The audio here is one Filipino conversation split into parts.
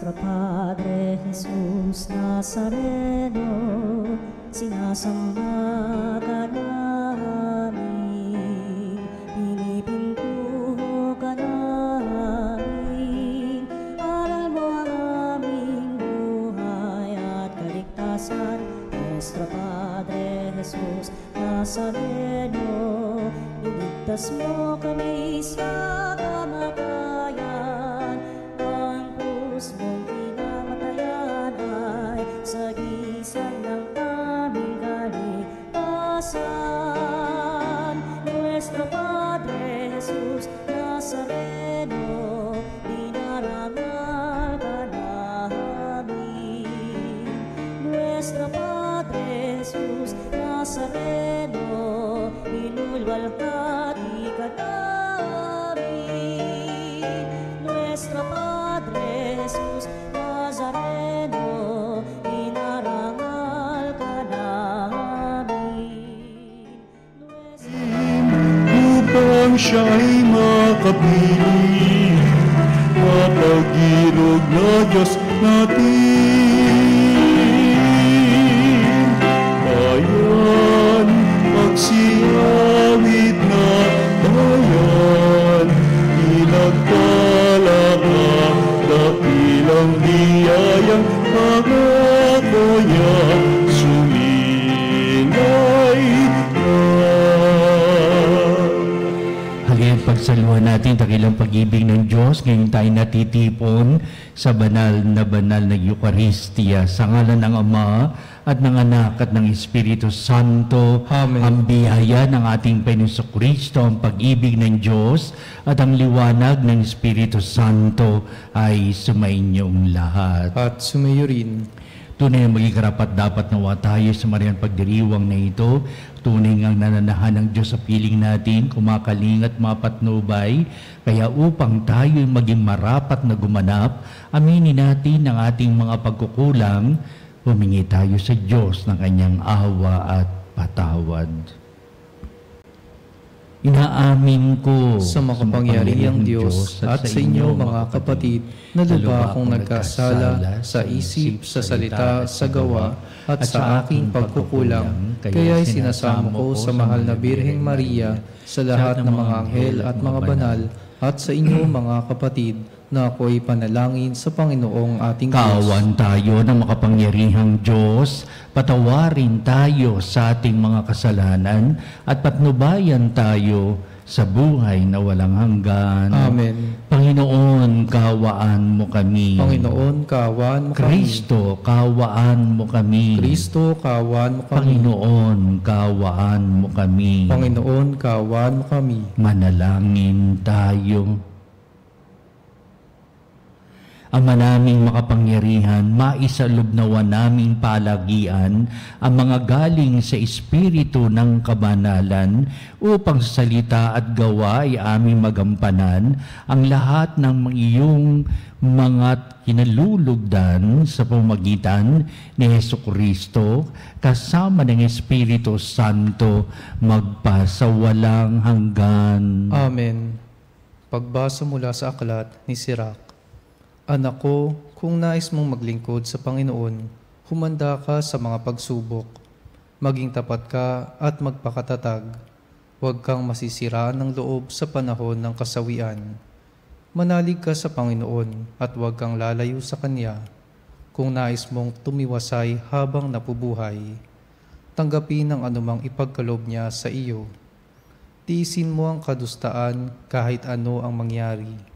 Nuestro Padre Jesús Nazareno, sinasamba ka namin, pinipintuho ka namin, aral mo ang aming buhay at kaligtasan. Nuestro Padre Jesús Nazareno, iligtas mo kami sa kamatayan, ang krus mong pinamatayan ay sagisag ng aming kaligtasan. Nuestro Padre Jesús Nazareno, dinarangal ka namin. Nuestro Padre Jesús Nazareno, inulwalhati ka namin. Nuestro Padre Jesús Nazareno, inarangal ka namin. Upang siya'y makapiling, mapag-irog na Diyos natin. Bayan, magsiyawit na bayan, pinagpala ka, dakilang biyayang pangako niya, sumingay ka. Halina't pagsaluhan natin dakilang pag-ibig ng Diyos ngayong tayo natitipon sa banal na Eucharistia. Sa ngalan ng Ama at ng Anak at ng Espiritu Santo. Amen. Ang biyaya ng ating Panginoon Kristo, ang pag-ibig ng Diyos at ang liwanag ng Espiritu Santo ay sumainyong lahat. At sumayo rin. Tunay na maging karapat-dapat nawa tayo sa mariang pagdiriwang na ito. Tunay ngang nananahan ng Diyos sa piling natin, kumakaling at mapatnubay. Kaya upang tayo maging marapat na gumanap, aminin natin ang ating mga pagkukulang, humingi tayo sa Diyos ng kanyang awa at patawad. Inaamin ko Sa makapangyarihang Diyos at sa inyo mga kapatid, na lubha akong nagkasala sa isip, sa salita, sa gawa, at sa aking pagkukulang. Kaya'y sinasamo ko sa mahal na Birheng Maria, sa lahat ng mga anghel at mga banal, at sa inyo mga kapatid, na ako'y panalangin sa Panginoong ating Diyos. Kaawan tayo ng makapangyarihang Diyos, patawarin tayo sa ating mga kasalanan, at patnubayan tayo sa buhay na walang hanggan. Amen. Panginoon, kaawaan mo kami. Panginoon, kaawaan mo kami. Kristo, kaawaan mo kami. Kristo, kaawaan mo kami. Panginoon, kaawaan mo kami. Panginoon, kaawaan mo kami. Manalangin tayo. Ama naming makapangyarihan, maisalubnawan naming palagian ang mga galing sa Espiritu ng kabanalan upang sa salita at gawa ay aming magampanan ang lahat ng iyong mga kinalulugdan sa pamamagitan ni Hesukristo kasama ng Espiritu Santo magpasawalang hanggan. Amen. Pagbasa mula sa aklat ni Sirach. Anak ko, kung nais mong maglingkod sa Panginoon, humanda ka sa mga pagsubok. Maging tapat ka at magpakatatag. Huwag kang masisiraan ng loob sa panahon ng kasawian. Manalig ka sa Panginoon at huwag kang lalayo sa Kanya. Kung nais mong tumiwasay habang napubuhay, tanggapin ang anumang ipagkaloob niya sa iyo. Tiisin mo ang kadustaan kahit ano ang mangyari.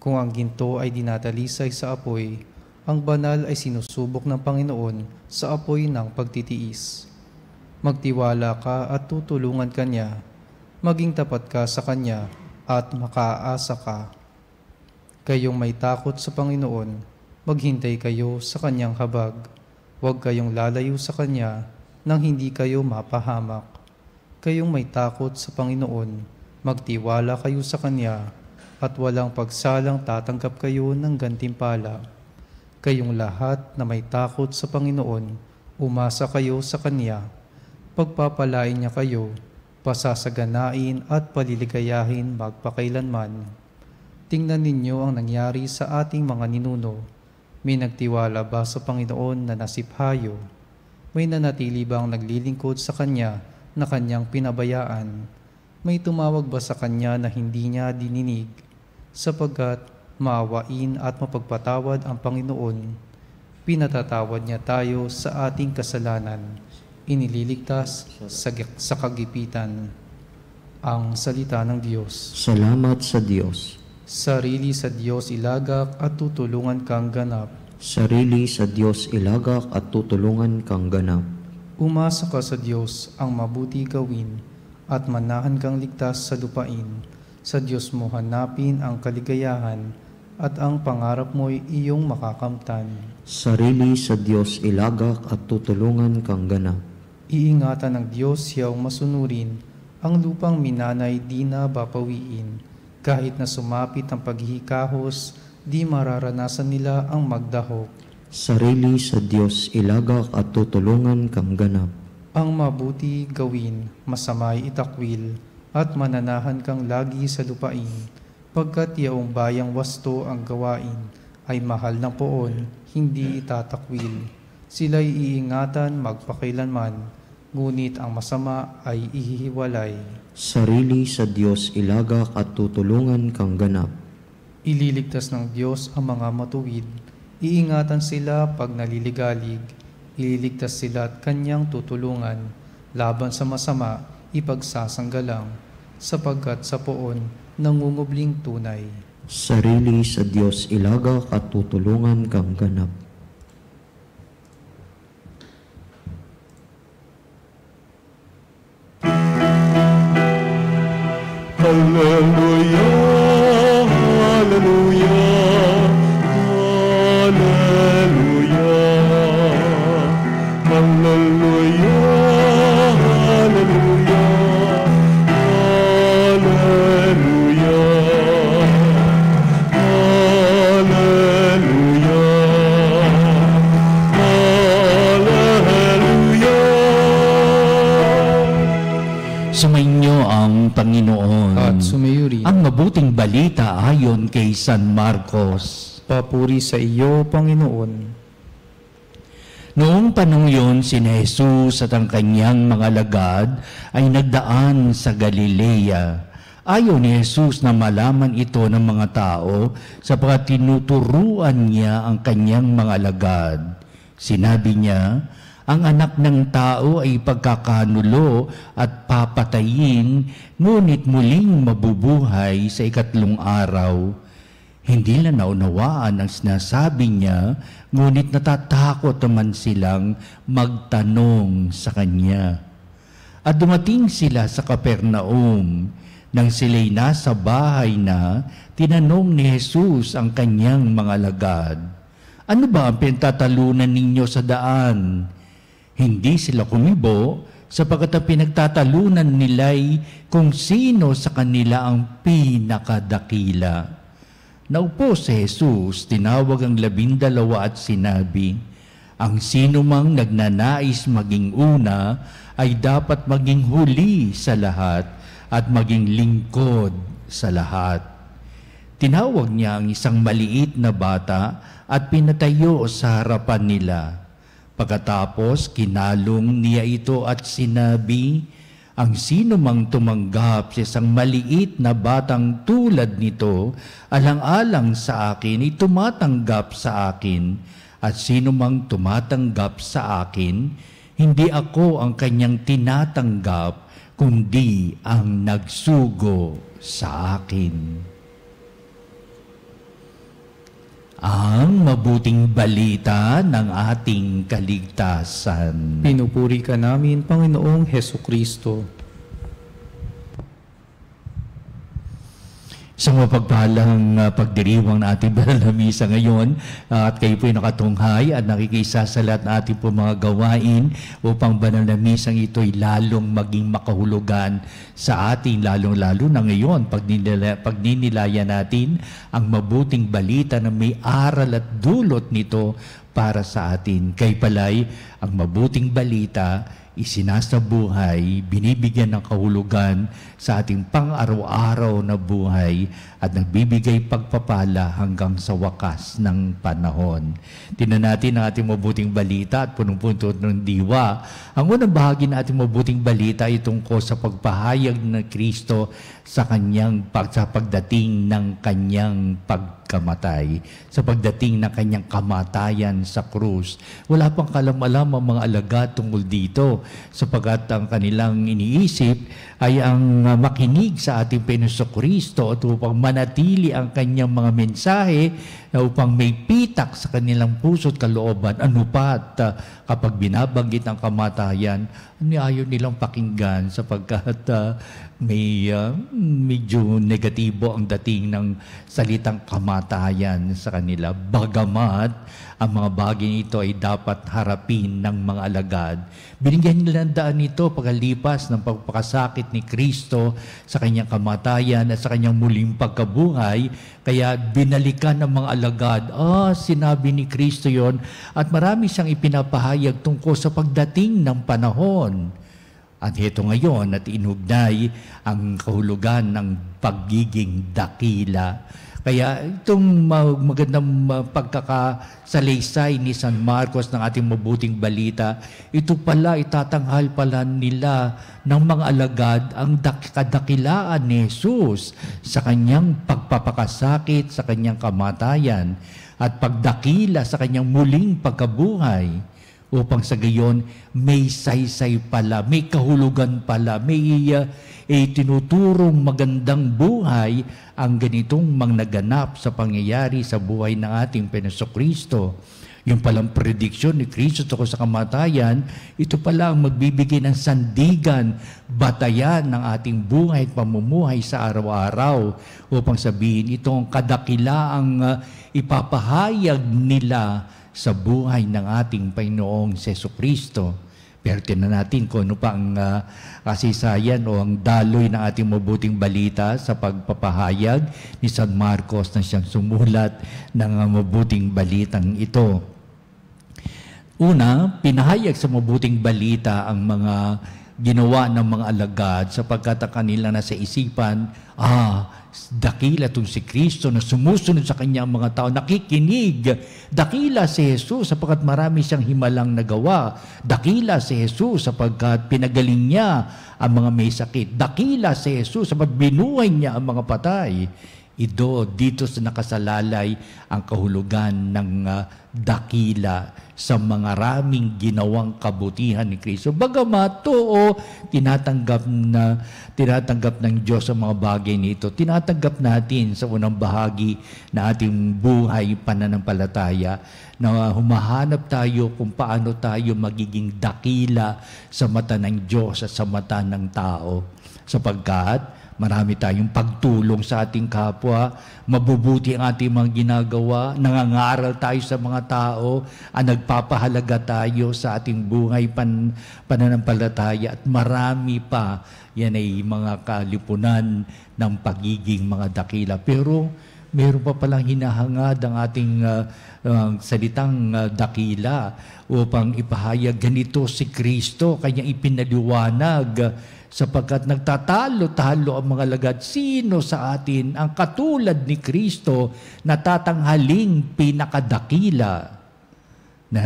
Kung ang ginto ay dinadalisay sa apoy, ang banal ay sinusubok ng Panginoon sa apoy ng pagtitiis. Magtiwala ka at tutulungan ka niya. Maging tapat ka sa Kanya at makaasa ka. Kayong may takot sa Panginoon, maghintay kayo sa Kanyang habag. Huwag kayong lalayo sa Kanya nang hindi kayo mapahamak. Kayong may takot sa Panginoon, magtiwala kayo sa Kanya, at walang pagsalang tatanggap kayo ng gantimpala. Kayong lahat na may takot sa Panginoon, umasa kayo sa Kanya. Pagpapalain niya kayo, pasasaganain at paliligayahin magpakailanman. Tingnan ninyo ang nangyari sa ating mga ninuno. May nagtiwala ba sa Panginoon na nasiphayo? May nanatili bang naglilingkod sa Kanya na Kanyang pinabayaan? May tumawag ba sa Kanya na hindi niya dininig? Sapagkat maawain at mapagpatawad ang Panginoon, pinatatawad niya tayo sa ating kasalanan, inililigtas sa kagipitan. Ang salita ng Diyos. Salamat sa Diyos. Sarili sa Diyos ilagak at tutulungan kang ganap. Sarili sa Diyos ilagak at tutulungan kang ganap. Umasa ka sa Diyos ang mabuti gawin at manahan kang ligtas sa lupain. Sa Diyos mo hanapin ang kaligayahan at ang pangarap mo'y iyong makakamtan. Sarili sa Diyos ilagak at tutulungan kang ganap. Iingatan ng Diyos siyang masunurin, ang lupang minanay di na bapawiin. Kahit na sumapit ang paghihikahos, di mararanasan nila ang magdahok. Sarili sa Diyos ilagak at tutulungan kang ganap. Ang mabuti gawin, masamay itakwil, at mananahan kang lagi sa lupain. Pagkat yaong bayang wasto ang gawain, ay mahal ng poon, hindi itatakwil. Sila'y iingatan magpakailanman, ngunit ang masama ay ihihiwalay. Sarili sa Diyos ilagak at tutulungan kang ganap. Ililigtas ng Diyos ang mga matuwid, iingatan sila pag naliligalig, ililigtas sila at Kanyang tutulungan, laban sa masama ipagsasanggalang, sapagkat sa poon nangungubling tunay. Sarili sa Diyos ilagak at tutulungan kang ganap. Hallelujah, hallelujah, hallelujah, hallelujah, hallelujah, Sumainyo ang Panginoon. At sumayo rin. Ang mabuting balita ayon kay San Marcos. Papuri sa iyo, Panginoon. Noong panahon yun, sina Jesus at ang kanyang mga lagad ay nagdaan sa Galilea. Ayaw ni Jesus na malaman ito ng mga tao sapagkat tinuturuan niya ang kanyang mga lagad. Sinabi niya, ang anak ng tao ay pagkakanulo at papatayin, ngunit muling mabubuhay sa ikatlong araw. Hindi na naunawaan ang sinasabi niya, ngunit natatakot naman silang magtanong sa kanya. At dumating sila sa Capernaum. Nang sila'y nasa bahay na, tinanong ni Jesus ang kanyang mga lagad, ano ba ang pinagtatalunan ninyo sa daan? Hindi sila kumibo sapagkat ang pinagtatalunan nila'y kung sino sa kanila ang pinakadakila. Naupo si Jesus, tinawag ang 12 at sinabi, ang sino mang nagnanais maging una ay dapat maging huli sa lahat at maging lingkod sa lahat. Tinawag niya ang isang maliit na bata at pinatayo sa harapan nila. Pagkatapos, kinalong niya ito at sinabi, ang sino mang tumanggap sa isang maliit na batang tulad nito, alang-alang sa akin, ay tumatanggap sa akin. At sino mang tumatanggap sa akin, hindi ako ang kanyang tinatanggap, kundi ang nagsugo sa akin. Ang mabuting balita ng ating kaligtasan. Pinupuri ka namin, Panginoong Hesukristo. Sa mapagpalang pagdiriwang na ating banal na misa ngayon, at kayo po'y nakatunghay at nakikisa sa lahat na ating po mga gawain upang banal na misang ito'y lalong maging makahulugan sa ating lalong-lalo na ngayon pagninilaya natin ang mabuting balita na may aral at dulot nito para sa atin. Kay pala'y ang mabuting balita, isinasabuhay, binibigyan ng kahulugan sa ating pang-araw-araw na buhay at nagbibigay pagpapala hanggang sa wakas ng panahon. Tingnan natin ang ating mabuting balita at punong-punto ng diwa. Ang unang bahagi ng ating mabuting balita ay tungkol sa pagpahayag ng Kristo sa pagdating ng kanyang pagkamatay, sa pagdating ng kanyang kamatayan sa krus. Wala pang kalam-alam ang mga alagad tungkol dito, sapagkat ang kanilang iniisip ay ang makinig sa ating Panginoong Kristo at upang manatili ang kanyang mga mensahe na upang may pitak sa kanilang puso at kalooban. Ano pat kapag binabanggit ang kamatayan, ayaw nilang pakinggan sapagkat may medyo negatibo ang dating ng salitang kamatayan sa kanila. Bagamat ang mga bagay nito ay dapat harapin ng mga alagad. Binigyan nila ng daan nito pagkalipas ng pagpakasakit ni Kristo sa kanyang kamatayan at sa kanyang muling pagkabuhay. Kaya binalikan ng mga alagad, sinabi ni Kristo yon, at marami siyang ipinapahayag tungkol sa pagdating ng panahon. At ito ngayon at inugnay ang kahulugan ng pagiging dakila. Kaya itong magandang pagkakasalaysay ni San Marcos ng ating mabuting balita, ito pala itatanghal pala nila ng mga alagad ang kadakilaan ni Jesus sa kanyang pagpapakasakit, sa kanyang kamatayan, at pagdakila sa kanyang muling pagkabuhay, upang sa gayon may saysay pala, may kahulugan pala, may tinuturong magandang buhay ang ganitong naganap sa pangyayari sa buhay ng ating Panginoong Kristo. Yung palang prediksyon ni Kristo tungkol sa kamatayan, ito pala ang magbibigay ng sandigan, batayan ng ating buhay at pamumuhay sa araw-araw, upang sabihin itong kadakilaang ipapahayag nila sa buhay ng ating Panginoong Jesucristo. Pero tinan natin kung ano pa ang kasaysayan o ang daloy ng ating mabuting balita sa pagpapahayag ni San Marcos na siyang sumulat ng mabuting balitang ito. Una, pinahayag sa mabuting balita ang mga ginawa ng mga alagad sapagkat ang kanila nasa isipan, dakila itong si Kristo na sumusunod sa kanyang mga tao, nakikinig. Dakila si Jesus sapagkat marami siyang himalang nagawa. Dakila si Jesus sapagkat pinagaling niya ang mga may sakit. Dakila si Jesus sapagkat binuhay niya ang mga patay. Dito sa nakasalalay ang kahulugan ng dakila sa mga raming ginawang kabutihan ni Kristo. Bagamat tinatanggap ng Diyos ang mga bagay nito. Tinatanggap natin sa unang bahagi na ating buhay pananampalataya na humahanap tayo kung paano tayo magiging dakila sa mata ng Diyos at sa mata ng tao. Sapagkat marami tayong pagtulong sa ating kapwa, mabubuti ang ating mga ginagawa, nangangaral tayo sa mga tao, nagpapahalaga tayo sa ating buhay pananampalataya, at marami pa. Yan ay mga kalipunan ng pagiging mga dakila. Pero meron pa palang hinahangad ang ating salitang dakila upang ipahayag ganito si Kristo, kanyang ipinaliwanag sapagkat nagtatalo-talo ang mga alagad. Sino sa atin ang katulad ni Kristo na tatanghaling pinakadakila na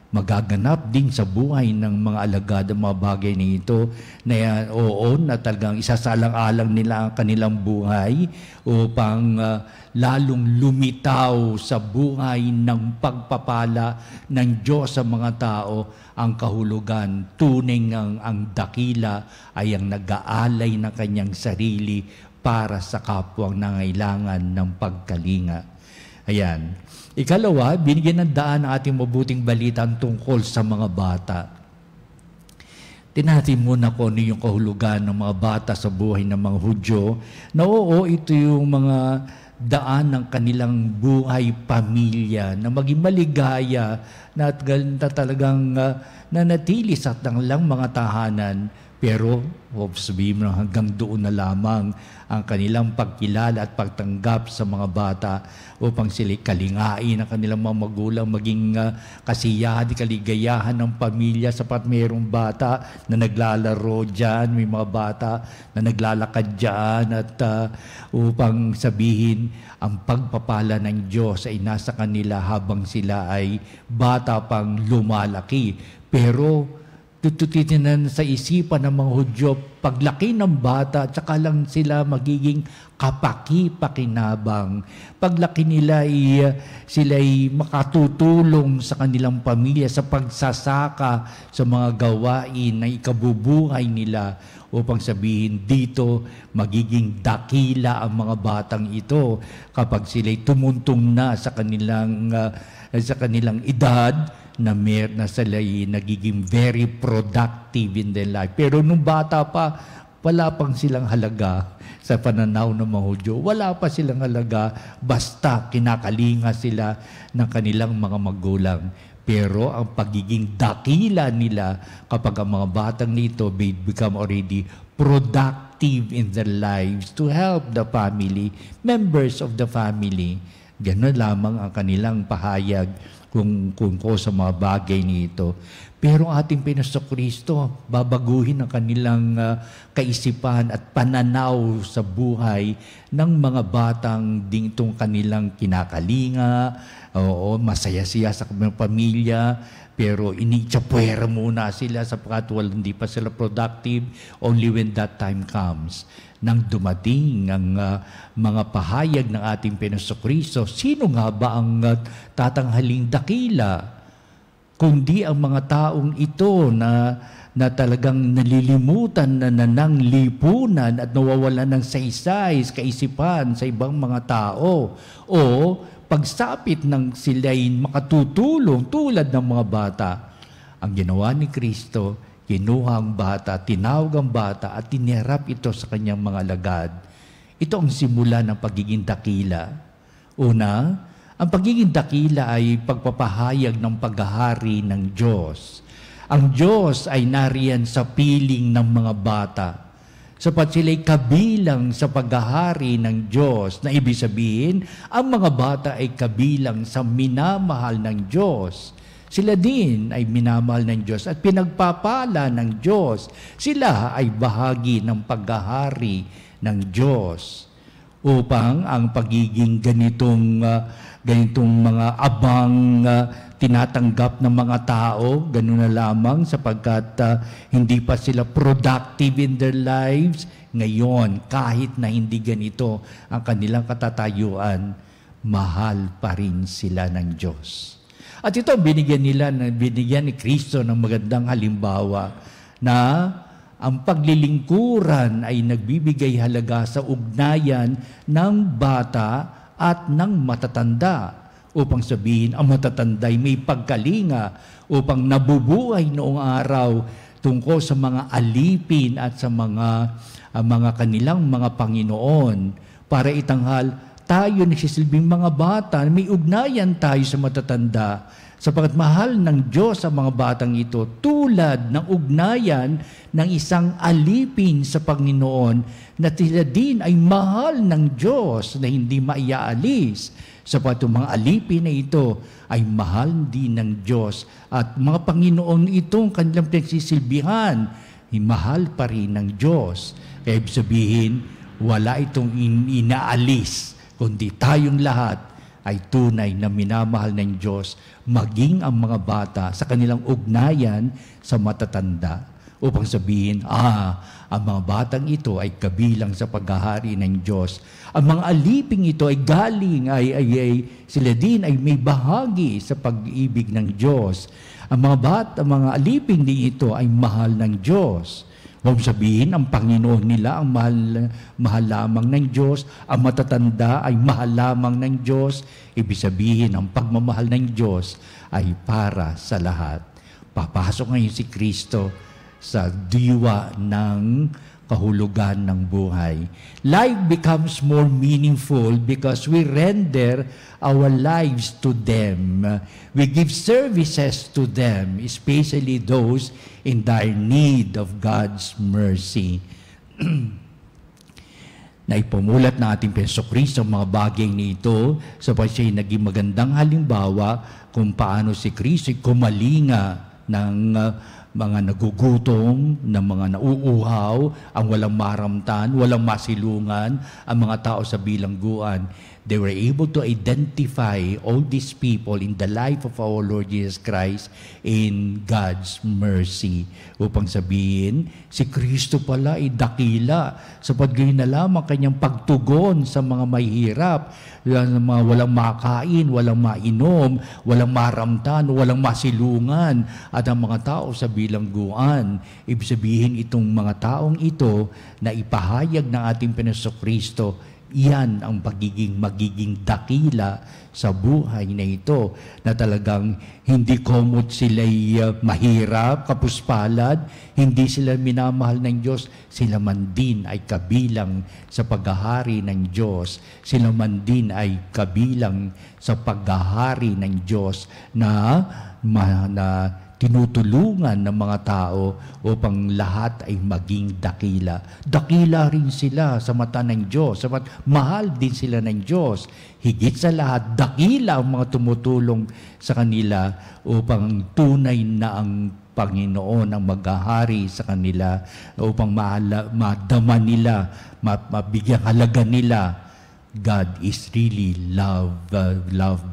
magaganap din sa buhay ng mga alagad ang mga bagay na ito na na talagang isasalang-alang nila ang kanilang buhay upang lalong lumitaw sa buhay ng pagpapala ng Diyos sa mga tao ang kahulugan. Tunay ang dakila ay ang nag-aalay ng kanyang sarili para sa kapwang nangailangan ng pagkalinga. Ayan. Ikalawa, binigyan ng daan ang ating mabuting balita tungkol sa mga bata. Tinatin muna ko ano yung kahulugan ng mga bata sa buhay ng mga Hudyo, na ito yung mga daan ng kanilang buhay pamilya na maging maligaya na talagang nanatili sa kanilang mga tahanan Pero, sabihin mo, hanggang doon na lamang ang kanilang pagkilala at pagtanggap sa mga bata upang sila kalingain ang kanilang mga magulang, maging kasiyahan, kaligayahan ng pamilya sapat mayroong bata na naglalaro dyan, may mga bata na naglalakad dyan at upang sabihin ang pagpapala ng Diyos ay nasa kanila habang sila ay bata pang lumalaki. Pero tututinan sa isipan ng mga Hudyo, paglaki ng bata, tsaka lang sila magiging kapaki-pakinabang. Paglaki nila, sila ay makatutulong sa kanilang pamilya sa pagsasaka sa mga gawain na ikabubuhay nila upang sabihin dito, magiging dakila ang mga batang ito kapag sila'y tumuntong na sa kanilang edad, na sila'y nagiging very productive in their life. Pero nung bata pa, wala pang silang halaga sa pananaw ng mga Hudyo. Wala pa silang halaga, basta kinakalinga sila ng kanilang mga magulang. Pero ang pagiging dakila nila kapag ang mga batang nito become already productive in their lives to help the family, members of the family. Ganun lamang ang kanilang pahayag kung sa mga bagay nito. Pero ating Panginoon babaguhin ang kanilang kaisipan at pananaw sa buhay ng mga batang dingtong kanilang kinakalinga, masaya-siya sa kanilang pamilya, pero initsapwera muna sila sapagkat hindi pa sila productive. Only when that time comes, nang dumating ang mga pahayag ng ating Panginoon, sino nga ba ang tatanghaling dakila? Kundi ang mga taong ito na talagang nalilimutan na ng lipunan at nawawalan ng saysay, kaisipan sa ibang mga tao. O pagsapit ng sila'y makatutulong tulad ng mga bata. Ang ginawa ni Kristo, kinuha ang bata, tinawag ang bata at tinirap ito sa kanyang mga alagad. Ito ang simula ng pagiging dakila. Una, ang pagiging dakila ay pagpapahayag ng paghahari ng Diyos. Ang Diyos ay nariyan sa piling ng mga bata, sapat sila'y kabilang sa paghahari ng Diyos, na ibig sabihin, ang mga bata ay kabilang sa minamahal ng Diyos. Sila din ay minamahal ng Diyos at pinagpapala ng Diyos. Sila ay bahagi ng paghahari ng Diyos. Upang ang pagiging ganitong mga abang tinatanggap ng mga tao, ganun na lamang sapagkat hindi pa sila productive in their lives. Ngayon, kahit na hindi ganito ang kanilang katatayuan, mahal pa rin sila ng Diyos. At ito, binigyan ni Kristo ng magandang halimbawa na ang paglilingkuran ay nagbibigay halaga sa ugnayan ng bata at ng matatanda. Upang sabihin, ang matatanda ay may pagkalinga upang nabubuhay noong araw tungkol sa mga alipin at sa mga kanilang mga Panginoon para itanghal tayo nagsisilbing mga bata, may ugnayan tayo sa matatanda sapagkat mahal ng Diyos ang mga batang ito tulad ng ugnayan ng isang alipin sa Panginoon na sila din ay mahal ng Diyos na hindi maiaalis sapagkat ang mga alipin na ito ay mahal din ng Diyos at mga Panginoon itong kanilang pinagsisilbihan ay mahal pa rin ng Diyos. Kaya sabihin, wala itong inaalis kundi tayong lahat ay tunay na minamahal ng Diyos, maging ang mga bata sa kanilang ugnayan sa matatanda. Upang sabihin, ang mga batang ito ay kabilang sa paghahari ng Diyos. Ang mga aliping ito ay galing, sila din ay may bahagi sa pag-ibig ng Diyos. Ang mga aliping din ito ay mahal ng Diyos. Huwag sabihin, ang Panginoon nila ang mahal lamang ng Diyos, ang matatanda ay mahal lamang ng Diyos. Ibig sabihin, ang pagmamahal ng Diyos ay para sa lahat. Papasok ngayon si Kristo sa diwa ng kahulugan ng buhay. Life becomes more meaningful because we render our lives to them. We give services to them, especially those in dire need of God's mercy. Naipumulat na ating Jesucristo ang mga bagay nito sapagkat siya'y naging magandang halimbawa kung paano si Kristo kumalinga ng mga nagugutom, ng mga nauuhaw, ang walang maramtan, walang masilungan, ang mga tao sa bilangguan. They were able to identify all these people in the life of our Lord Jesus Christ in God's mercy. Upang sabihin, si Kristo pala ay dakila sapagkat na lamang kanyang pagtugon sa mga mahihirap, mga walang makain, walang mainom, walang maramtan, walang masilungan, at ang mga tao sa bilangguan. Ibig sabihin itong mga taong ito na ipahayag ng ating Panginoong Kristo, iyan ang magiging dakila sa buhay na ito, na talagang hindi komot sila'y mahirap, kapuspalad, hindi sila minamahal ng Diyos, sila man din ay kabilang sa paghahari ng Diyos, sila man din ay kabilang sa paghahari ng Diyos na tinutulungan ng mga tao upang lahat ay maging dakila. Dakila rin sila sa mata ng Diyos, mahal din sila ng Diyos. Higit sa lahat, dakila ang mga tumutulong sa kanila upang tunay na ang Panginoon ang maghahari sa kanila, upang madama nila, mabigyan halaga nila. God is really loved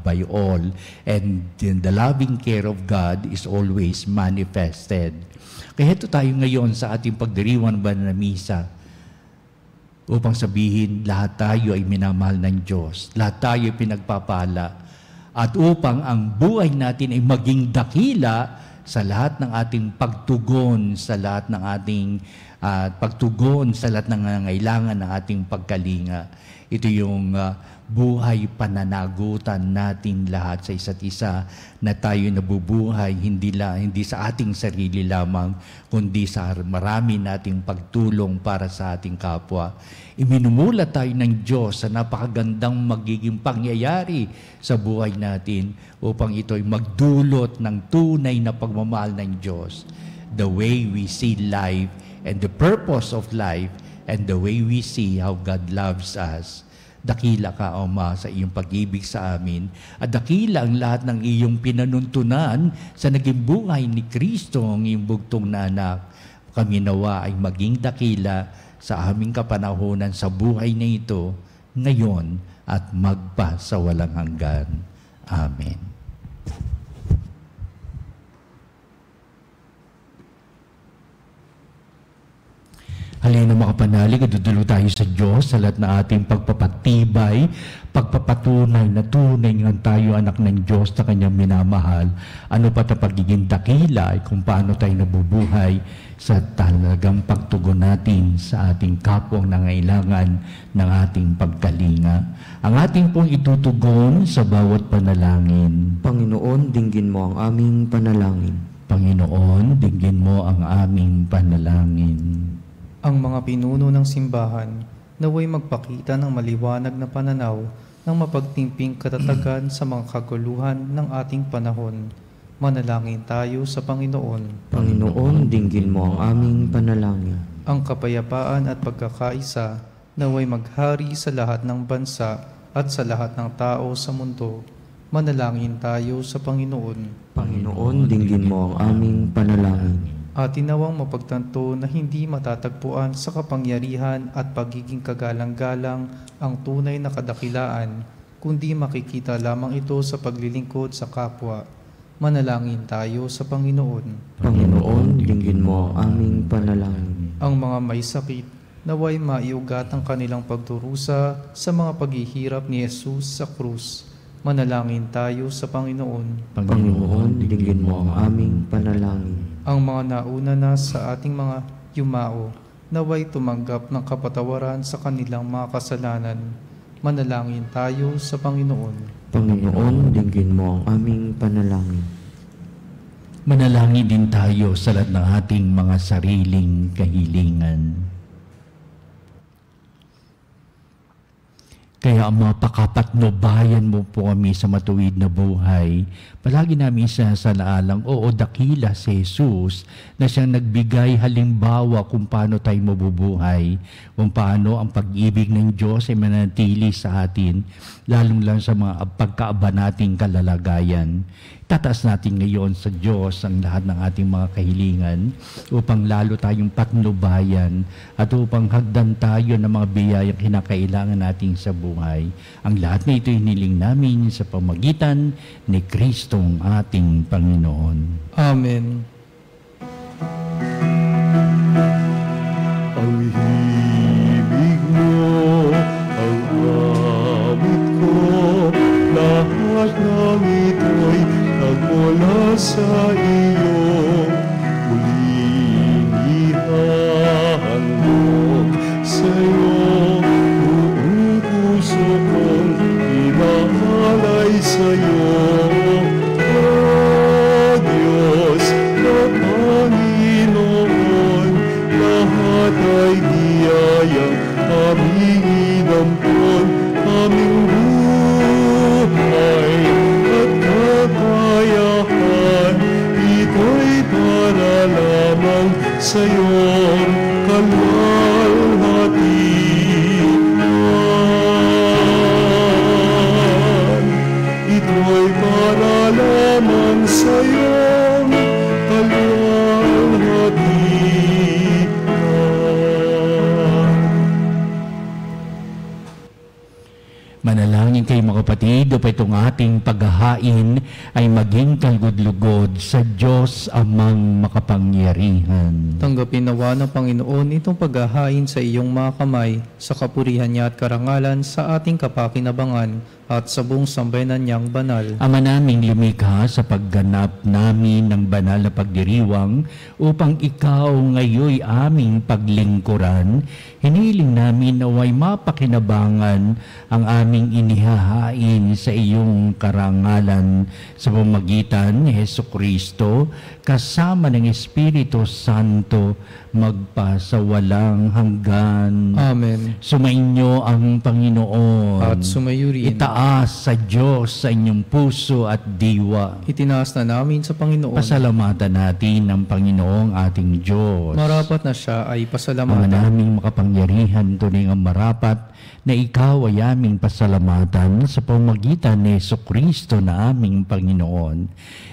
by all, and the loving care of God is always manifested. Kaya ito tayo ngayon sa ating pagdiriwang ng misa upang sabihin lahat tayo ay minamahal ng Diyos, lahat tayo ay pinagpapala, at upang ang buhay natin ay maging dakila sa lahat ng ating pagtugon, sa lahat ng ating pagtugon sa lahat ng nangangailangan ng ating pagkalinga. Ito yung buhay pananagutan natin lahat sa isa't isa, na tayo nabubuhay hindi sa ating sarili lamang, kundi sa marami nating pagtulong para sa ating kapwa. Iminumula tayo ng Diyos sa napakagandang magiging pangyayari sa buhay natin upang ito ay magdulot ng tunay na pagmamahal ng Diyos. The way we see life and the purpose of life, and the way we see how God loves us. Dakila ka, O Ma, sa iyong pag-ibig sa amin, at dakila ang lahat ng iyong pinanuntunan sa naging buhay ni Kristo, ang iyong bugtong na anak. Kami nawa ay maging dakila sa aming kapanahunan sa buhay na ito, ngayon at magpa sa walang hanggan. Amen. Halina mga panalig, dudulo tayo sa Diyos sa lahat na ating pagpapatibay, pagpapatunay na tunay nga tayo anak ng Diyos na Kanyang minamahal. Ano pa na pagiging dakila ay kung paano tayo nabubuhay sa talagang pagtugon natin sa ating kapwang nangailangan ng ating pagkalinga. Ang ating pong itutugon sa bawat panalangin. Panginoon, dinggin mo ang aming panalangin. Panginoon, dinggin mo ang aming panalangin. Ang mga pinuno ng simbahan naway magpakita ng maliwanag na pananaw ng mapagtimping katatagan sa mga kaguluhan ng ating panahon. Manalangin tayo sa Panginoon. Panginoon, dinggin mo ang aming panalangin. Ang kapayapaan at pagkakaisa naway maghari sa lahat ng bansa at sa lahat ng tao sa mundo. Manalangin tayo sa Panginoon. Panginoon, dinggin mo ang aming panalangin. At tinawang mapagtanto na hindi matatagpuan sa kapangyarihan at pagiging kagalang-galang ang tunay na kadakilaan, kundi makikita lamang ito sa paglilingkod sa kapwa. Manalangin tayo sa Panginoon. Panginoon, dinggin mo ang aming panalangin. Ang mga may sakit, naway maiugat ang kanilang pagdurusa sa mga paghihirap ni Jesus sa krus. Manalangin tayo sa Panginoon. Panginoon, dinggin mo ang aming panalangin. Ang mga nauna na sa ating mga yumao, naway tumanggap ng kapatawaran sa kanilang mga kasalanan. Manalangin tayo sa Panginoon. Panginoon, dinggin mo ang aming panalangin. Manalangin din tayo sa lahat ng ating mga sariling kahilingan. Kaya Ama, pakapatnubayan mo po kami sa matuwid na buhay. Palagi namin isasalaalang, oo, dakila si Jesus na siyang nagbigay halimbawa kung paano tayo mabubuhay, kung paano ang pag-ibig ng Diyos ay manatili sa atin, lalong lang sa mga pagkaaba nating kalalagayan. Tataas natin ngayon sa Diyos ang lahat ng ating mga kahilingan upang lalo tayong patnubayan at upang hagdan tayo ng mga biyayang kinakailangan natin sa buhay. Ang lahat na ito hiniling namin sa pamagitan ni Kristong ating Panginoon. Amen. Ang himig mo, ang awit ko, lahat ng ito'y nagmula sa iyo. Muling ihahandog sa iyo, buong puso kong inaalay sa iyo. O Diyos na Panginoon, lahat ay biyayang aming inampon, aming buhay at kakayahan, ito'y para lamang sa iyong kalwalhatian. Ito'y para lamang sa iyong kalwalhatian. Manalangin kayo mga kapatid, upang itong ating paghahain ay maging kalugod-lugod sa Diyos amang makapangyarihan. Tanggapin nawa ng Panginoon itong paghahain sa iyong mga kamay, sa kapurihan niya at karangalan sa ating kapakinabangan at sa buong sambayanan niyang banal. Ama naming lumikha, sa pagganap namin ng banal na pagdiriwang upang ikaw ngayoy aming paglingkuran, hiniling namin naway mapakinabangan ang aming inihahain sa iyong karangalan sa pamamagitan ni Hesukristo kasama ng Espiritu Santo magpasawalang hanggan. Amen. Sumainyo ang Panginoon. At sumayo rin. Itaas sa Diyos sa inyong puso at diwa. Itinaas na namin sa Panginoon. Pasalamatan natin ang Panginoong ating Diyos. Marapat na siya ay Ama pasalamatan. naming makapangyarihan, tunay ang marapat na ikaw ay aming pasalamatan sa pamamagitan ni Jesucristo na aming Panginoon.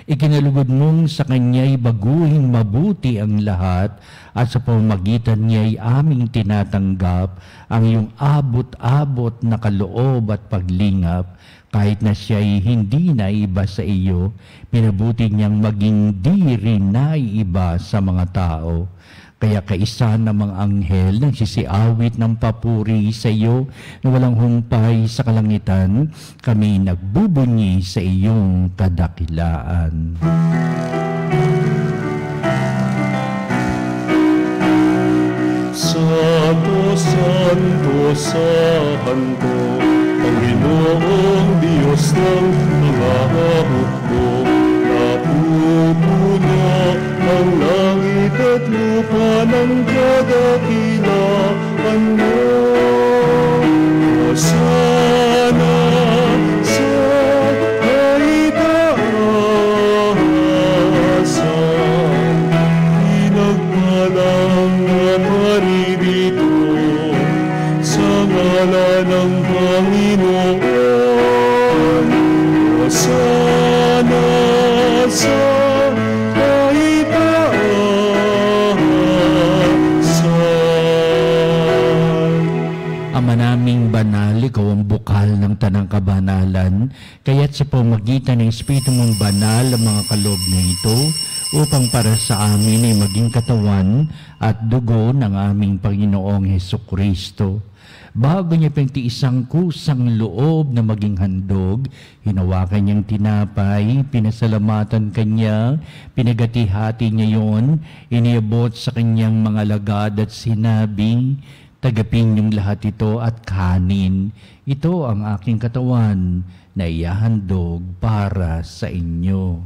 Ikinalugod mong sa Kanya'y baguhing mabuti ang lahat at sa pamamagitan niya'y aming tinatanggap ang iyong abot-abot na kaloob at paglingap. Kahit na siya'y hindi naiba sa iyo, pinabuti niyang maging di rin naiba sa mga tao. Kaya kaisa ng mga anghel nang sisiawit ng papuri sa iyo na walang humpay sa kalangitan, kami nagbubunyi sa iyong kadakilaan. Santo, Santo, Santo, Panginoong Diyos ng mga hukbo, napupuno ang langit at lupa ng kadakilaan mo. Hosana sa kaitaasan, pinagpalang na paririto sa ngalan ng Panginoon. Hosana sa Ama naming banal, ikaw ang bukal ng tanang kabanalan, kaya't sa pamagitan ng Espiritu mong banal ang mga kaloob na ito, upang para sa amin ay maging katawan at dugo ng aming Panginoong Hesukristo. Bago niya isang kusang loob na maging handog, hinawakan niyang tinapay, pinasalamatan kanya, pinagati-hati niya yon, iniabot sa kanyang mga alagad at sinabi, "Tagapin niyong lahat ito at kanin. Ito ang aking katawan na ihahandog para sa inyo."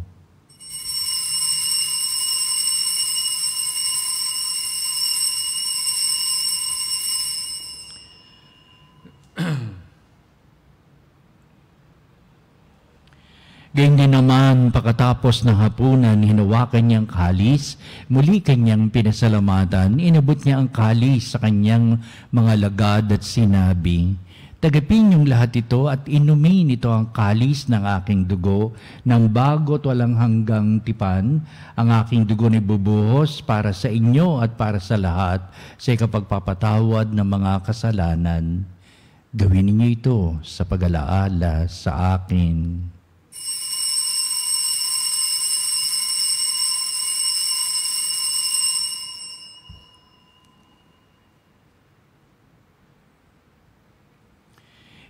Gayun din naman, pagkatapos ng hapunan, hinawakan niyang kalis, muli kanyang pinasalamatan, inabot niya ang kalis sa kanyang mga lagad at sinabi, "Tagapin niyong lahat ito at inumin ito ang kalis ng aking dugo, ng bago't walang hanggang tipan. Ang aking dugo na ibubuhos para sa inyo at para sa lahat sa ikapagpapatawad ng mga kasalanan. Gawin niyo ito sa pag-alaala sa akin."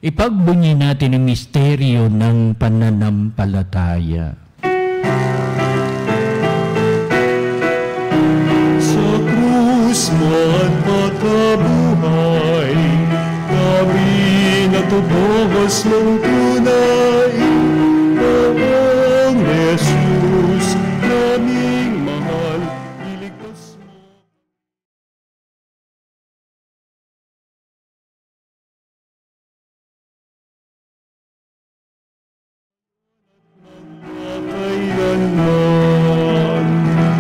Ipagbunyi natin ang misteryo ng pananampalataya. Sa krus mo at pagkabuhay, kami natubos ng tunay. Poong Jesus, naming mahal, iligtas mo.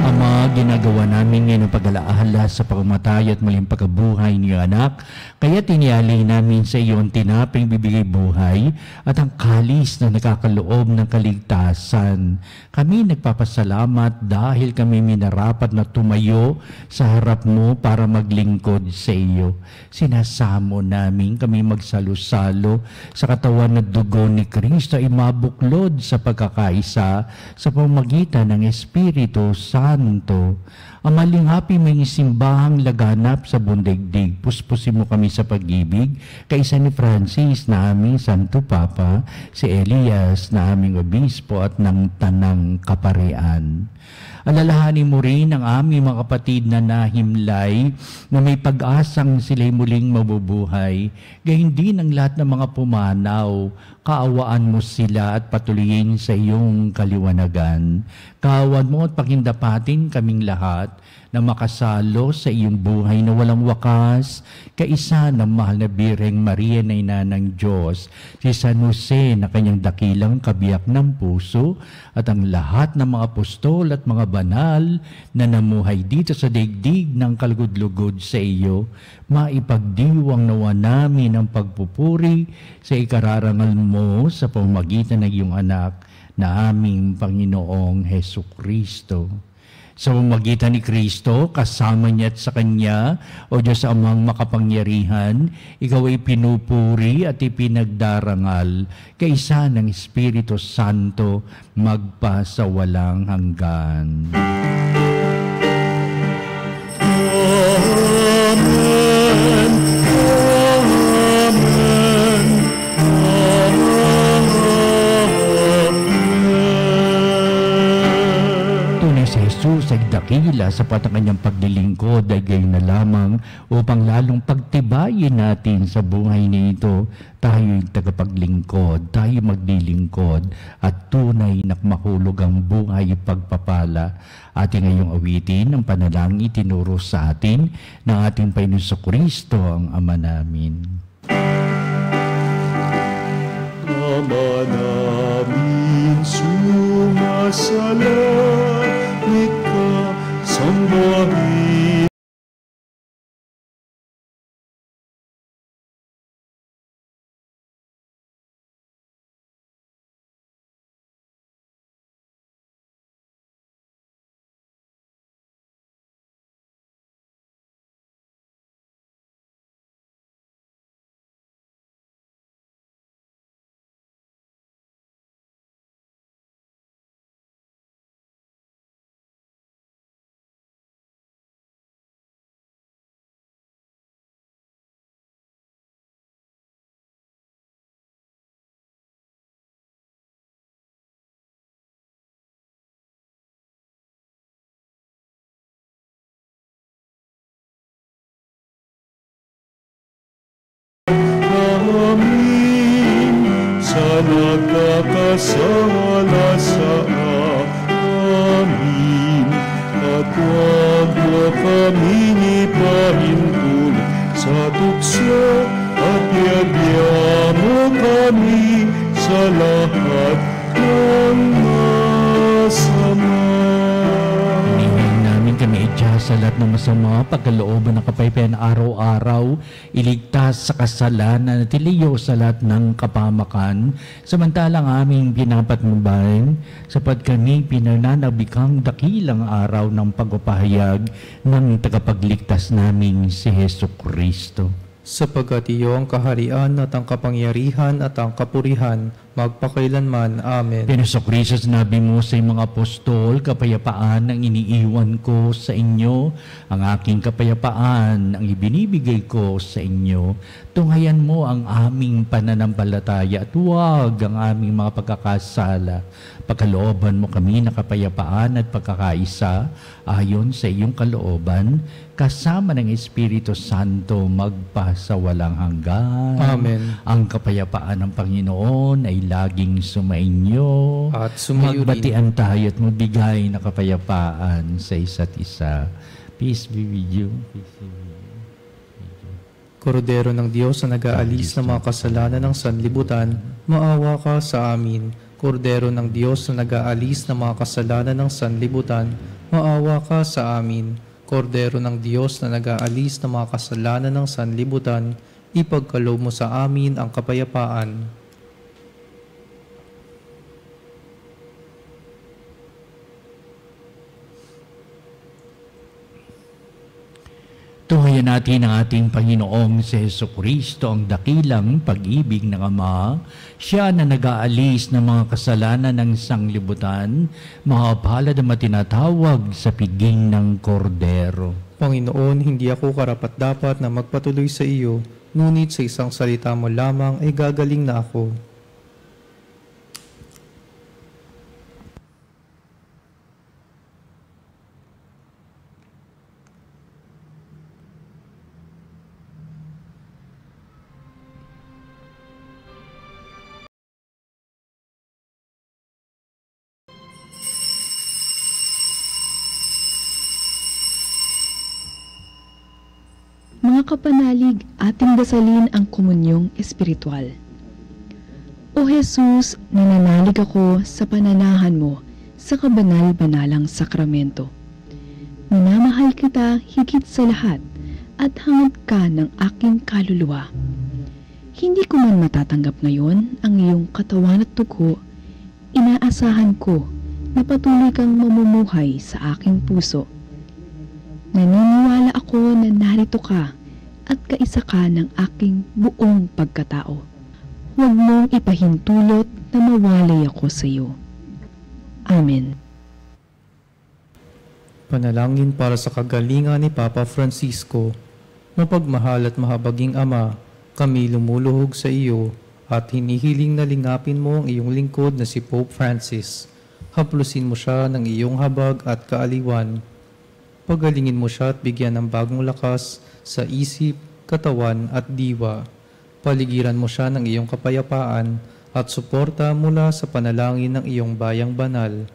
Ama, ginagawa namin ngayon ang pag-alaala sa pagkamatay at muling pagkabuhay ni anak, kaya tinialay namin sa iyo ang tinaping bibigay buhay at ang kalis na nakakaloob ng kaligtasan. Kami nagpapasalamat dahil kami minarapat na tumayo sa harap mo para maglingkod sa iyo. Sinasamo namin kami magsalo-salo sa katawan at dugo ni Kristo ay mabuklod sa pagkakaisa sa pamamagitan ng Espiritu Santo. Ang malinghapin may simbahang laganap sa bundaigdig. Puspusin mo kami sa pag-ibig, kaisa ni Francis na aming Santo Papa, si Elias na aming Obispo at ng Tanang Kaparian. Alalahanin mo rin ang aming mga kapatid na nahimlay na may pag-asang sila'y muling mabubuhay. Gayun din ang lahat ng mga pumanaw. Kaawaan mo sila at patuloyin sa iyong kaliwanagan. Kaawaan mo at pakindapatin kaming lahat na makasalo sa iyong buhay na walang wakas, kaisa ng mahal na Birheng Maria na ina ng Diyos, si San Jose na kanyang dakilang kabiyak ng puso, at ang lahat ng mga apostol at mga banal na namuhay dito sa daigdig ng kalugod-lugod sa iyo, maipagdiwang nawa namin ang pagpupuri sa ikararangal mo sa pamamagitan ng iyong anak na aming Panginoong Hesukristo. Sa pamamagitan ni Kristo, kasama niya at sa Kanya, o Diyos Amang makapangyarihan, ikaw ay pinupuri at ipinagdarangal, kaisa ng Espiritu Santo, magpa sa walang hanggan. Amen. Amen. Tunay si Jesus ay dakila sa kanyang paglilingkod ay gayon na lamang upang lalong pagtibayin natin sa buhay nito. Tayo'y tagapaglingkod, tayo maglilingkod at tunay na mahulog ang buhay pagpapala. Ating ngayong awitin ang panalangin itinuro sa atin ng ating Panginoon Kristo ang Ama namin. Ama namin sumasalangit ka, sambahin. Nagkakasala sa amin, at huwag mo kaming ipahintulot sa tukso, at iagya mo kami sa lahat ng masama. Hinihiling namin kami idya sa lahat ng masama, pagkalooban ng kapayapaan araw-araw, iligtas sa kasalanan at iliyo sa lahat ng kapamakan, samantalang aming pinapatnubayan, sapat kami pinananabikang dakilang araw ng pagpapahayag ng tagapagligtas namin si Hesus Kristo. Sapagkat iyo ang kaharian at ang kapangyarihan at ang kapurihan, magpakailanman. Amen. Pinasokristo, sinabi mo sa mga apostol, kapayapaan ang iniiwan ko sa inyo, ang aking kapayapaan ang ibinibigay ko sa inyo. Tunghayan mo ang aming pananampalataya at huwag ang aming mga pagkakasala. Pagkalooban mo kami na kapayapaan at pagkakaisa ayon sa iyong kalooban, kasama ng Espiritu Santo magpasawalang hanggan. Amen. Ang kapayapaan ng Panginoon ay laging sumainyo. At sumayo rin. Magbatian tayo at magbigay na kapayapaan sa isa't isa. Peace be with you. Peace be with you. Korodero ng Diyos na nag-aalis ng mga kasalanan ng sanlibutan, maawa ka sa amin. Kordero ng Diyos na nag-aalis ng mga kasalanan ng sanlibutan, maawa ka sa amin. Kordero ng Diyos na nag-aalis ng mga kasalanan ng sanlibutan, ipagkaloob mo sa amin ang kapayapaan. Tuhayan natin ang ating Panginoong si Hesus Kristo, ang dakilang pag-ibig ng Ama. Siya na nag-aalis ng mga kasalanan ng sanglibutan, mga palad na matinatawag sa piging ng Kordero. Panginoon, hindi ako karapat-dapat na magpatuloy sa iyo, ngunit sa isang salita mo lamang ay gagaling na ako. Mga kapanalig, ating dasalin ang komunyong espiritual. O Jesus, nananalig ako sa pananahan mo sa kabanal-banalang sakramento. Minamahal kita higit sa lahat at hangad ka ng aking kaluluwa. Hindi ko man matatanggap ngayon ang iyong katawan at dugo, inaasahan ko na patuloy kang mamumuhay sa aking puso. Naniniwala ako na narito ka at kaisa ka ng aking buong pagkatao. Huwag mong ipahintulot na mawalay ako sa iyo. Amen. Panalangin para sa kagalingan ni Papa Francisco. Mapagmahal at mahabaging Ama, kami lumuluhog sa iyo at hinihiling na lingapin mo ang iyong lingkod na si Pope Francis. Haplusin mo siya ng iyong habag at kaaliwan. Pagalingin mo siya at bigyan ng bagong lakas sa isip, katawan at diwa. Paligiran mo siya ng iyong kapayapaan at suporta mula sa panalangin ng iyong bayang banal.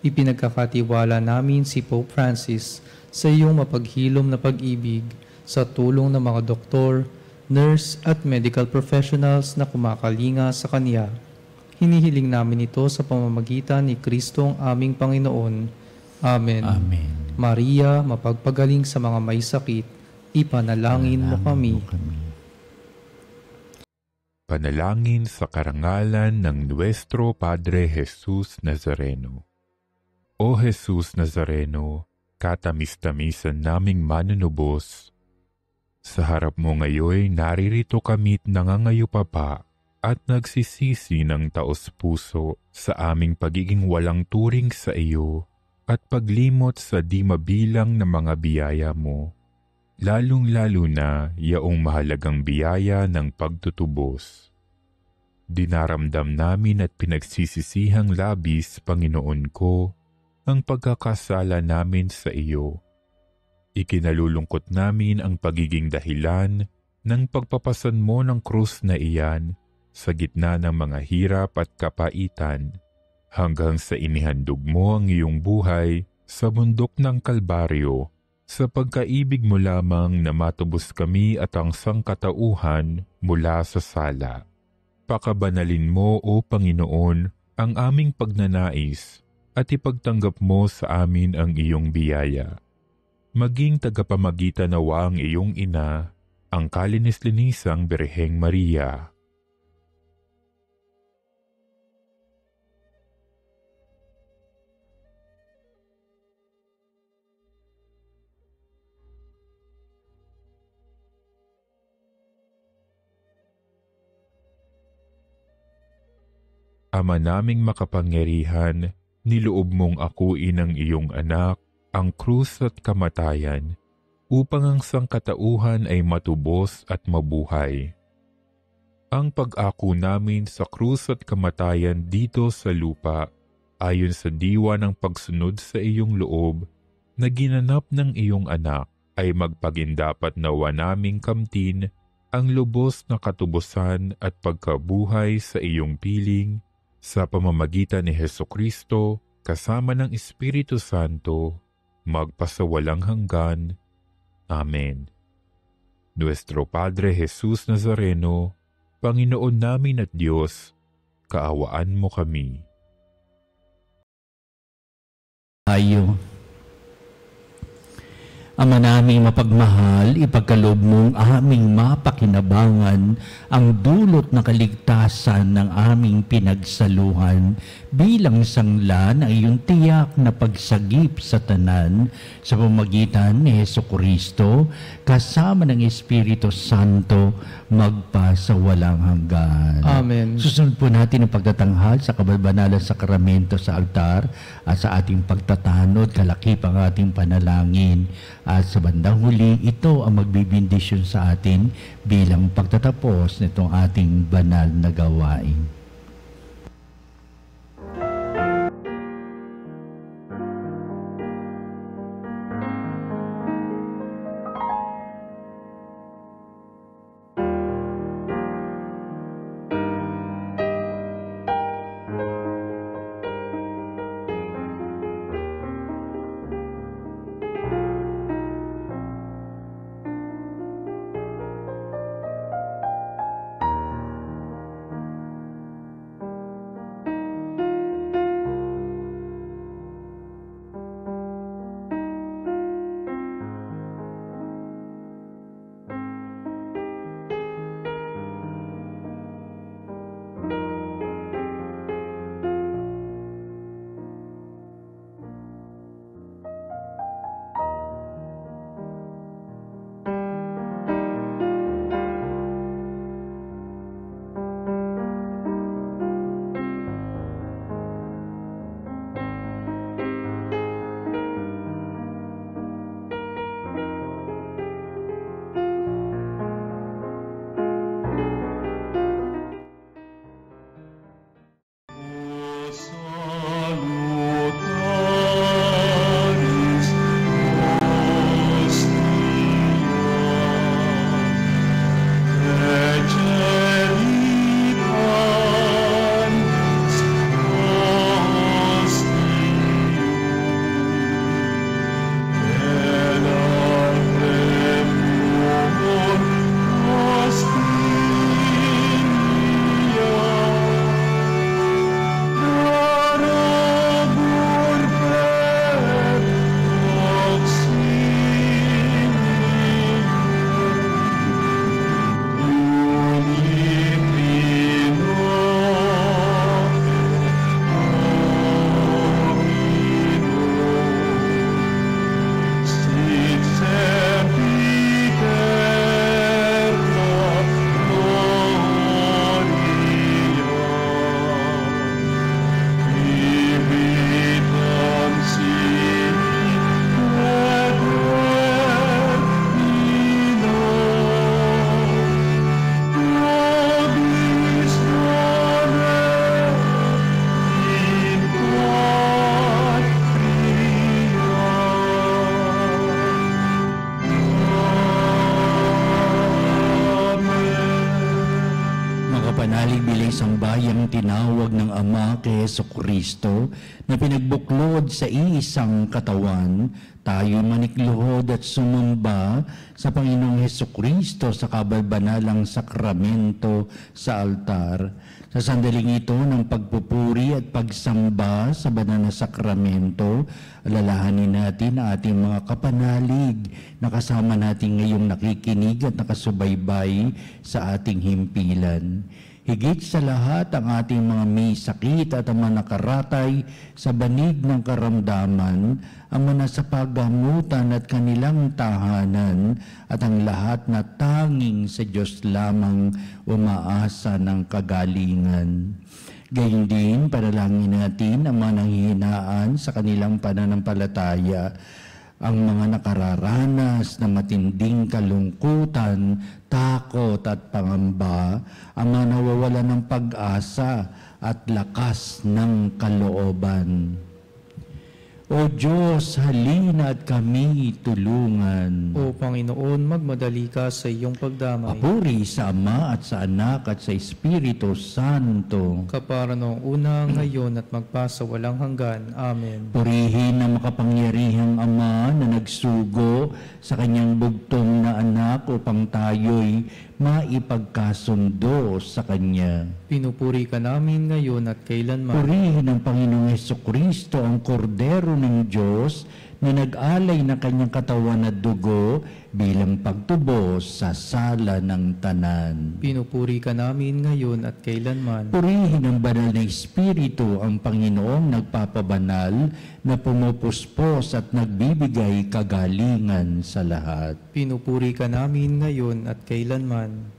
Ipinagkakatiwala namin si Pope Francis sa iyong mapaghilom na pag-ibig sa tulong ng mga doktor, nurse at medical professionals na kumakalinga sa Kanya. Hinihiling namin ito sa pamamagitan ni Kristong aming Panginoon. Amen. Amen. Maria, mapagpagaling sa mga may sakit, ipanalangin mo kami. Panalangin sa karangalan ng Nuestro Padre Jesus Nazareno. O Jesus Nazareno, katamis-tamisan naming manunubos, sa harap mo ngayon naririto kami't nangangayupapa at nagsisisi ng taos-puso sa aming pagiging walang turing sa iyo at paglimot sa di mabilang na mga biyaya mo, lalong-lalo na yaong mahalagang biyaya ng pagtutubos. Dinaramdam namin at pinagsisisihang labis, Panginoon ko, ang pagkakasala namin sa iyo. Ikinalulungkot namin ang pagiging dahilan ng pagpapasan mo ng krus na iyan sa gitna ng mga hirap at kapaitan, hanggang sa inihandog mo ang iyong buhay sa bundok ng Kalbaryo, sa pagkaibig mo lamang na matubos kami at ang sangkatauhan mula sa sala. Pakabanalin mo, O Panginoon, ang aming pagnanais at ipagtanggap mo sa amin ang iyong biyaya. Maging tagapamagitan nawa ang iyong ina, ang kalinis-linisang Birheng Maria. Ama naming makapangyarihan, niloob mong akuin ang iyong anak, ang krus at kamatayan, upang ang sangkatauhan ay matubos at mabuhay. Ang pag-ako namin sa krus at kamatayan dito sa lupa, ayon sa diwa ng pagsunod sa iyong loob, na ginanap ng iyong anak, ay magpagindapat nawa naming kamtin ang lubos na katubusan at pagkabuhay sa iyong piling, sa pamamagitan ni Hesukristo, kasama ng Espiritu Santo, magpasawalang hanggan. Amen. Nuestro Padre Jesus Nazareno, Panginoon namin at Diyos, kaawaan mo kami. Tayo. Ama naming mapagmahal, ipagkaloob mong aming mapakinabangan ang dulot na kaligtasan ng aming pinagsaluhan bilang sangla ng iyong tiyak na pagsagip sa tanan sa pamamagitan ni Hesukristo kasama ng Espiritu Santo magpasawalang hanggan. Amen. Susunod po natin ang pagtatanghal sa kabalbanalang sakramento sa altar at sa ating pagtatanod, kalakip ang ating panalangin. At sa bandang huli, ito ang magbibindisyon sa atin bilang pagtatapos nitong ating banal na gawain. bayang tinawag ng Ama kay Jesucristo na pinagbuklod sa iisang katawan, tayo manikluhod at sumamba sa Panginoong Jesucristo sa kabalbanalang sakramento sa altar. Sa sandaling ito ng pagpupuri at pagsamba sa banal na sakramento, alalahanin natin ang ating mga kapanalig na kasama natin ngayong nakikinig at nakasubaybay sa ating himpilan. Higit sa lahat ang ating mga may sakit at ang mga nakaratay sa banig ng karamdaman, ang mga sa paggamutan at kanilang tahanan, at ang lahat na tanging sa Diyos lamang umaasa ng kagalingan. Gayun din, panalangin natin ang mga nanghihinaan sa kanilang pananampalataya, ang mga nakararanas na matinding kalungkutan, takot at pangamba, ang mga nawawalan ng pag-asa at lakas ng kalooban. O Diyos, halina at kami tulungan. O Panginoon, magmadali ka sa iyong pagdamay. Papuri sa Ama at sa Anak at sa Espiritu Santo. Kapara noong una, ngayon at magpasawalang hanggan. Amen. Purihin ang makapangyarihang Ama na nagsugo sa kanyang bugtong na anak upang tayo'y maipagkasundo sa Kanya. Pinupuri ka namin ngayon at kailanman. Purihin ang Panginoong Hesukristo, ang Kordero ng Diyos, na nag-alay ng kanyang katawan at dugo bilang pagtubos sa sala ng tanan. Pinupuri ka namin ngayon at kailanman. Purihin ang banal na Espiritu, ang Panginoong nagpapabanal, na pumupuspos at nagbibigay kagalingan sa lahat. Pinupuri ka namin ngayon at kailanman.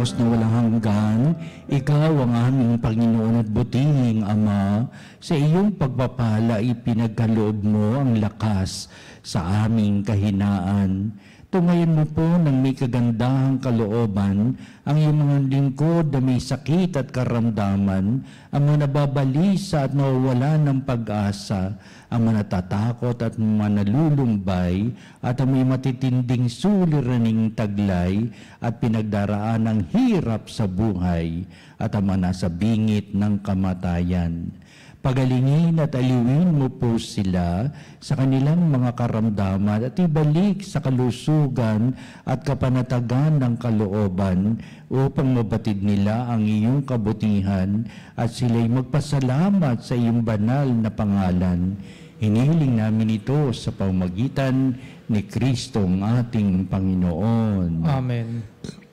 Diyos na walang hanggan, Ikaw ang aming Panginoon at butihing Ama. Sa iyong pagpapala ipinagkaloob mo ang lakas sa aming kahinaan. Tungayan mo po ng may kagandahang kalooban ang iyong mga lingkod na may sakit at karamdaman, ang mga nababalisa at nawawala ng pag-asa, ang mga natatakot at mga nalulumbay, at ang may matitinding suliraning taglay at pinagdaraan ng hirap sa buhay, at ang mga nasa bingit ng kamatayan. Pagalingin at aliwin mo po sila sa kanilang mga karamdaman at ibalik sa kalusugan at kapanatagan ng kalooban upang mabatid nila ang iyong kabutihan at sila'y magpasalamat sa iyong banal na pangalan. Hinihiling namin ito sa pamamagitan ni Kristong ating Panginoon. Amen.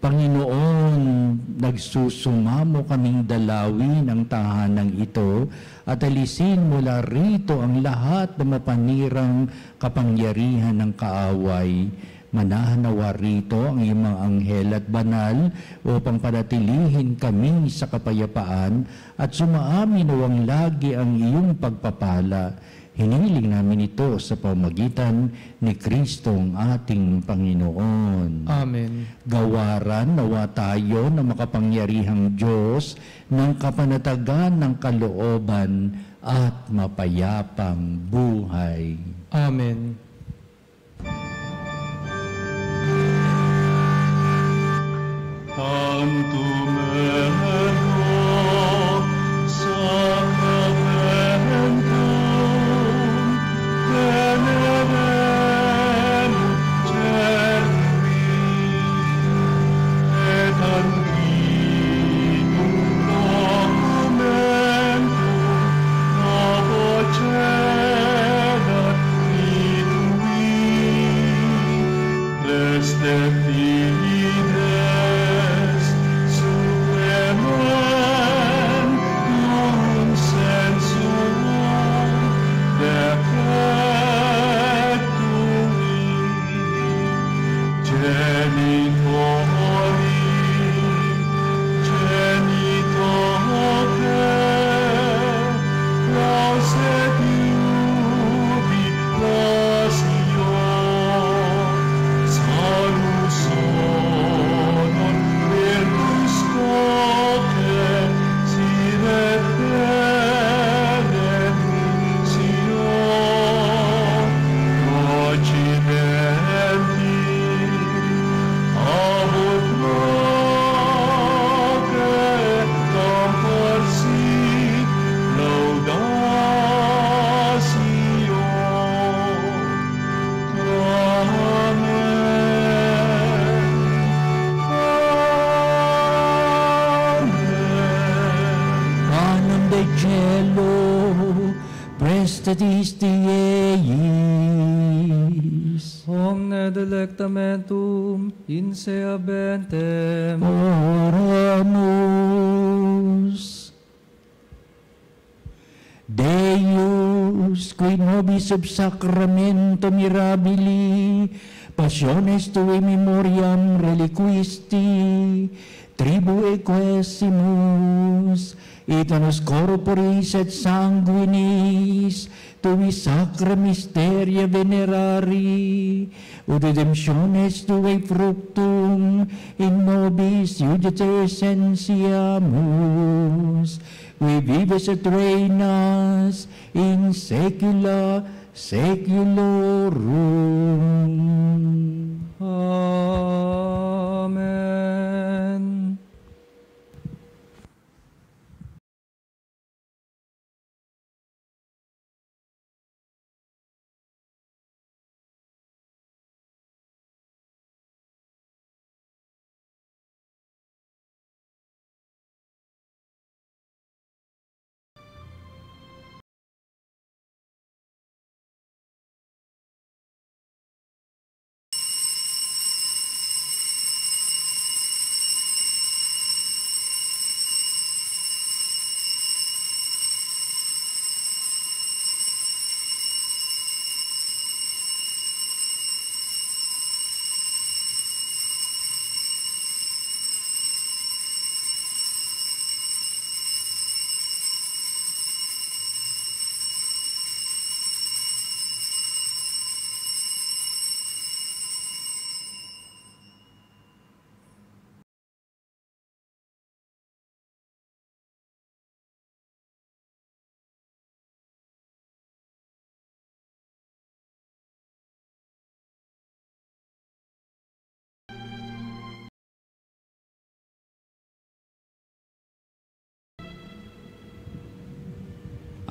Panginoon, nagsusumamo kaming dalawin ang tahanang ito at alisin mula rito ang lahat na mapanirang kapangyarihan ng kaaway. Manahanawa rito ang iyong mga anghel at banal upang panatilihin kami sa kapayapaan at sumaamin nawang lagi ang iyong pagpapala. Hinihiling namin ito sa pamamagitan ni Kristong ating Panginoon. Amen. Gawaran nawa tayo na makapangyarihang Diyos ng kapanatagan ng kalooban at mapayapang buhay. Amen. Ang tumelo sa kabentum, tenerem cervi, et antiquum documentum novo cedat vitui, reste fides supremem cum sensum defectui, genitori, genitoque, lauset jubilatio, salus honor virtus coque, sine benedictio, occidenti, abut noque, comporsit laudatio. Canam de cielo, prestatis Dieis. Omne delectamentum in sea bentem. Oramus. Deus, qui nobis sub sacramento mirabili, passiones tui memoriam reliquisti, tribue quesimus, et annos corporis et sanguinis, tui sacra mysteria venerari, ut redemptiones tui fructum in nobis iudite essentiamus, qui vives et reinas in saecula saeculorum. Amen.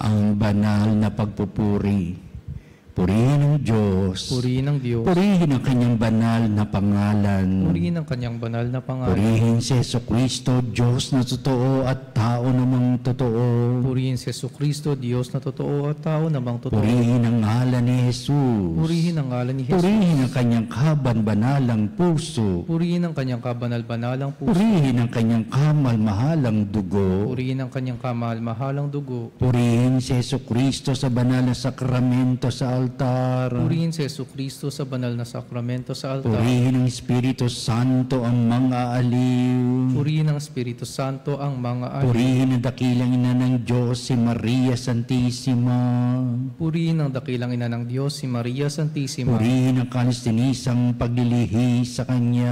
ang banal na pagpupuri. Purihin ang Diyos. Purihin ang Diyos. Purihin ang kanyang banal na pangalan. Purihin ang kanyang banal na pangalan. Purihin si Jesucristo, Diyos na totoo at tao namang totoo. Purihin si Jesucristo, Diyos na totoo at tao namang totoo. Purihin ang ngalan ni Jesus. Purihin ang ngalan ni Jesus. Purihin ang kanyang kaban-banalang puso. Purihin ang kanyang kabanal-banalang puso. Purihin ang kanyang kamal-mahalang dugo. Purihin ang kanyang kamahal-mahalang dugo. Purihin si Jesucristo sa banal na sakramento sa altar. Purihin si Jesucristo sa banal na sakramento sa altar. Purihin ang Espiritu Santo ang mga aliw. Purihin ang Espiritu Santo ang mga aliw. Purihin ang dakilang ina ng Diyos, si Maria Santissima. Purihin ang dakilang ina ng Diyos, si Maria Santissima. Purihin ang kalis-tinisang paglilihi sa Kanya.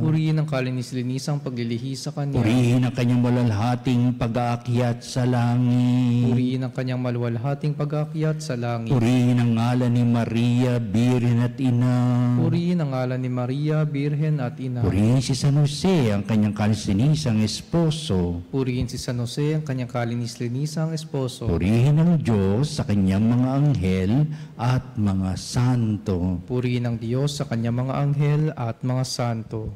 Purihin ang kalinis-linisang paglilihi sa Kanya. Purihin ang Kanyang malalhating pag-aakyat sa langit. Purihin ang kanyang maluwalhating pag-aakyat sa langit. Purihin ang ngalan ni Maria, Birhen at Ina. Purihin ang ngalan ni Maria, Birhen at Ina. Purihin si San Jose, ang kanyang kalis-tinisang esposo. Purihin si San Jose, ang kanyang kalinis-linisang esposo. Purihin ang Diyos sa kanyang mga anghel at mga santo. Purihin ang Diyos sa kanyang mga anghel at mga santo.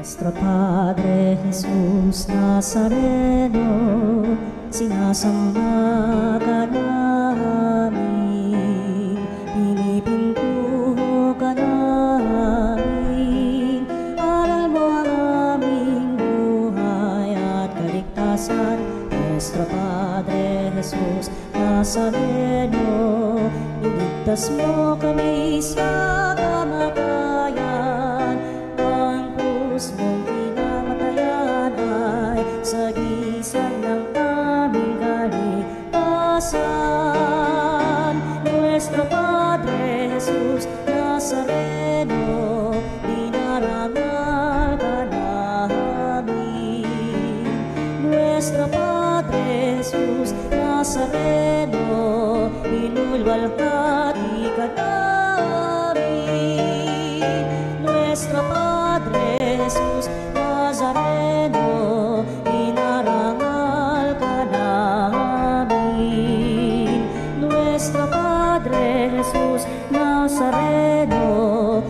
Nuestro Padre Jesús Nazareno, sinasamba ka namin, pinipintuho ka namin, aral mo ang aming buhay at kaligtasan. Nuestro Padre Jesús Nazareno, iligtas mo kami sa kamatayan, ang krus mong pinamatayan ay sagisag ng aming kaligtasan. Nuestro Padre Jesus Nazareno, dinarangal ka namin. Nuestro Padre Jesus Nazareno, inulwalhati ka namin. Nuestro Padre Jesus Nazareno, inarangal ka namin. Nuestro Padre Jesus Nazareno,